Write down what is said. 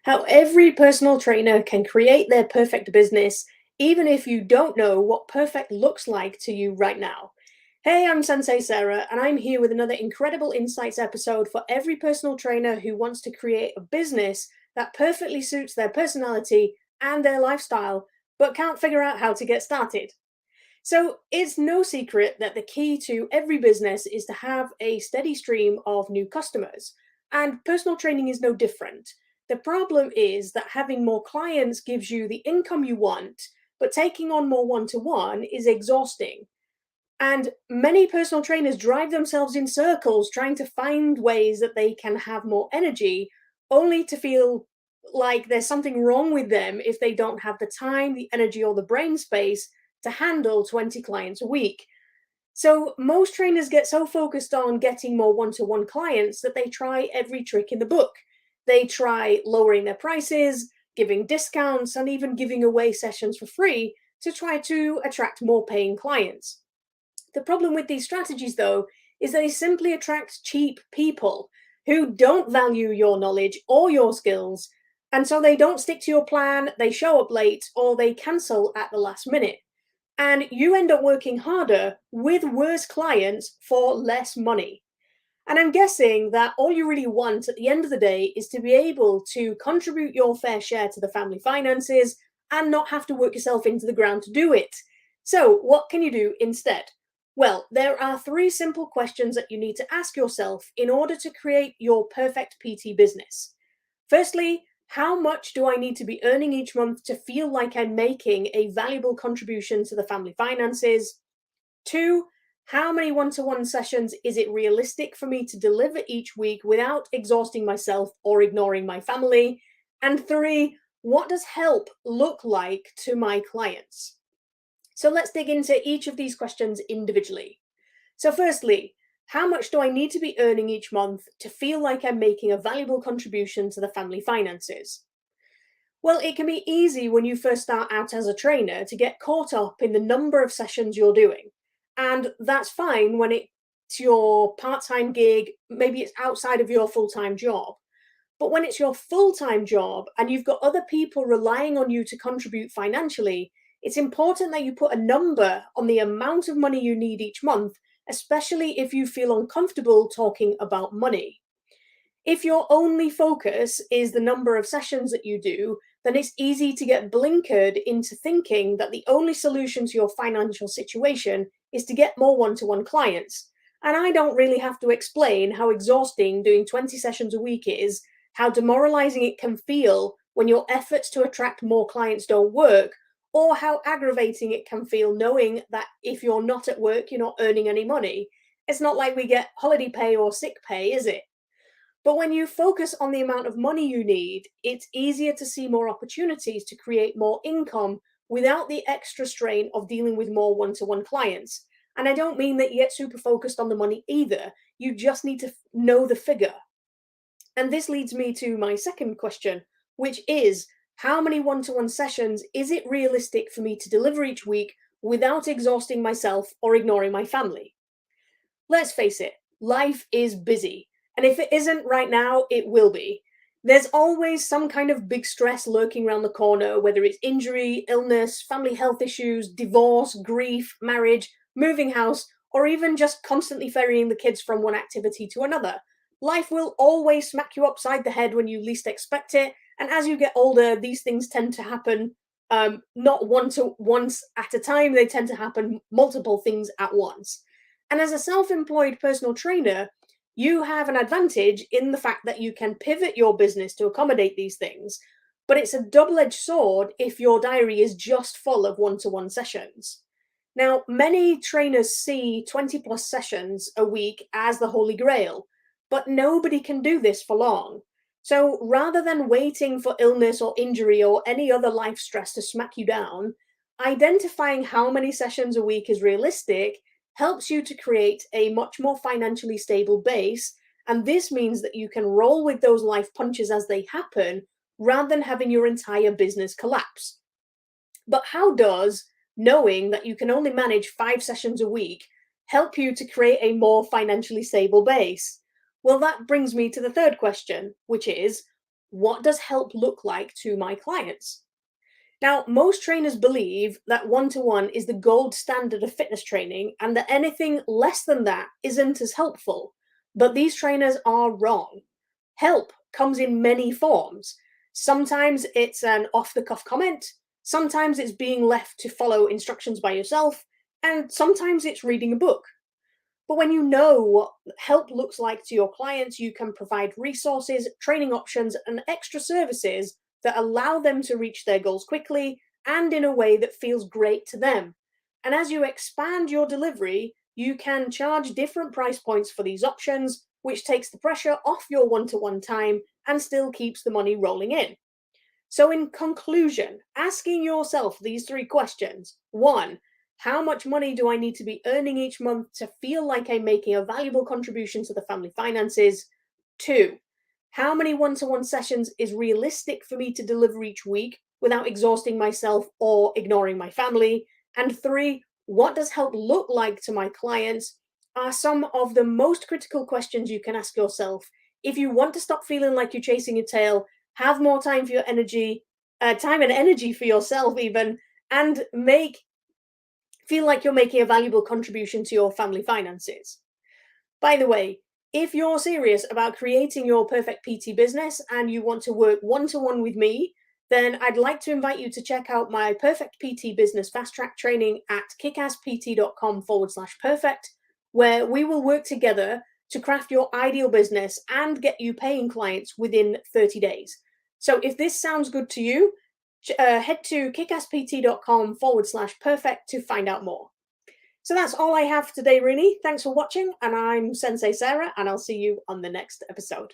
How every personal trainer can create their perfect business, even if you don't know what perfect looks like to you right now. Hey, I'm Sensei Sarah, and I'm here with another incredible insights episode for every personal trainer who wants to create a business that perfectly suits their personality and their lifestyle, but can't figure out how to get started. So, it's no secret that the key to every business is to have a steady stream of new customers, and personal training is no different. The problem is that having more clients gives you the income you want, but taking on more one to one is exhausting. And many personal trainers drive themselves in circles trying to find ways that they can have more energy, only to feel like there's something wrong with them if they don't have the time, the energy, or the brain space to handle 20 clients a week. So, most trainers get so focused on getting more one to one clients that they try every trick in the book. They try lowering their prices, giving discounts, and even giving away sessions for free to try to attract more paying clients. The problem with these strategies, though, is they simply attract cheap people who don't value your knowledge or your skills, and so they don't stick to your plan, they show up late, or they cancel at the last minute. And you end up working harder with worse clients for less money. And I'm guessing that all you really want at the end of the day is to be able to contribute your fair share to the family finances and not have to work yourself into the ground to do it. So, what can you do instead? Well, there are three simple questions that you need to ask yourself in order to create your perfect PT business. Firstly, how much do I need to be earning each month to feel like I'm making a valuable contribution to the family finances? Two, how many one to one sessions is it realistic for me to deliver each week without exhausting myself or ignoring my family? And three, what does help look like to my clients? So let's dig into each of these questions individually. So, firstly, how much do I need to be earning each month to feel like I'm making a valuable contribution to the family finances? Well, it can be easy when you first start out as a trainer to get caught up in the number of sessions you're doing. And that's fine when it's your part time gig, maybe it's outside of your full time job. But when it's your full time job and you've got other people relying on you to contribute financially, it's important that you put a number on the amount of money you need each month, especially if you feel uncomfortable talking about money. If your only focus is the number of sessions that you do, then it's easy to get blinkered into thinking that the only solution to your financial situation is to get more one to one clients. And I don't really have to explain how exhausting doing 20 sessions a week is, how demoralizing it can feel when your efforts to attract more clients don't work, or how aggravating it can feel knowing that if you're not at work, you're not earning any money. It's not like we get holiday pay or sick pay, is it? But when you focus on the amount of money you need, it's easier to see more opportunities to create more income without the extra strain of dealing with more one to one clients. And I don't mean that you get super focused on the money either. You just need to know the figure. And this leads me to my second question, which is how many one to one sessions is it realistic for me to deliver each week without exhausting myself or ignoring my family? Let's face it, life is busy. And if it isn't right now, it will be. There's always some kind of big stress lurking around the corner, whether it's injury, illness, family health issues, divorce, grief, marriage, moving house, or even just constantly ferrying the kids from one activity to another. Life will always smack you upside the head when you least expect it. And as you get older, these things tend to happen not once at a time, they tend to happen multiple things at once. And as a self employed personal trainer, you have an advantage in the fact that you can pivot your business to accommodate these things. But it's a double edged sword if your diary is just full of one to one sessions. Now, many trainers see 20 plus sessions a week as the holy grail, but nobody can do this for long. So rather than waiting for illness or injury or any other life stress to smack you down, identifying how many sessions a week is realistic helps you to create a much more financially stable base. And this means that you can roll with those life punches as they happen rather than having your entire business collapse. But how does knowing that you can only manage 5 sessions a week help you to create a more financially stable base? Well, that brings me to the third question, which is what does help look like to my clients? Now, most trainers believe that one to one is the gold standard of fitness training and that anything less than that isn't as helpful. But these trainers are wrong. Help comes in many forms. Sometimes it's an off the cuff comment, sometimes it's being left to follow instructions by yourself, and sometimes it's reading a book. But when you know what help looks like to your clients, you can provide resources, training options, and extra services that allow them to reach their goals quickly and in a way that feels great to them. And as you expand your delivery, you can charge different price points for these options, which takes the pressure off your one to one time and still keeps the money rolling in. So, in conclusion, asking yourself these three questions: one, how much money do I need to be earning each month to feel like I'm making a valuable contribution to the family finances? Two, how many one to one sessions is realistic for me to deliver each week without exhausting myself or ignoring my family? And three, what does help look like to my clients? Are some of the most critical questions you can ask yourself if you want to stop feeling like you're chasing your tail, have more time for your energy, time and energy for yourself, even, and feel like you're making a valuable contribution to your family finances. By the way, if you're serious about creating your perfect PT business and you want to work one to one with me, then I'd like to invite you to check out my Perfect PT Business Fast Track training at kickasspt.com/perfect, where we will work together to craft your ideal business and get you paying clients within 30 days. So if this sounds good to you, head to kickasspt.com/perfect to find out more. So that's all I have today, really. Thanks for watching, and I'm Sensei Sarah, and I'll see you on the next episode.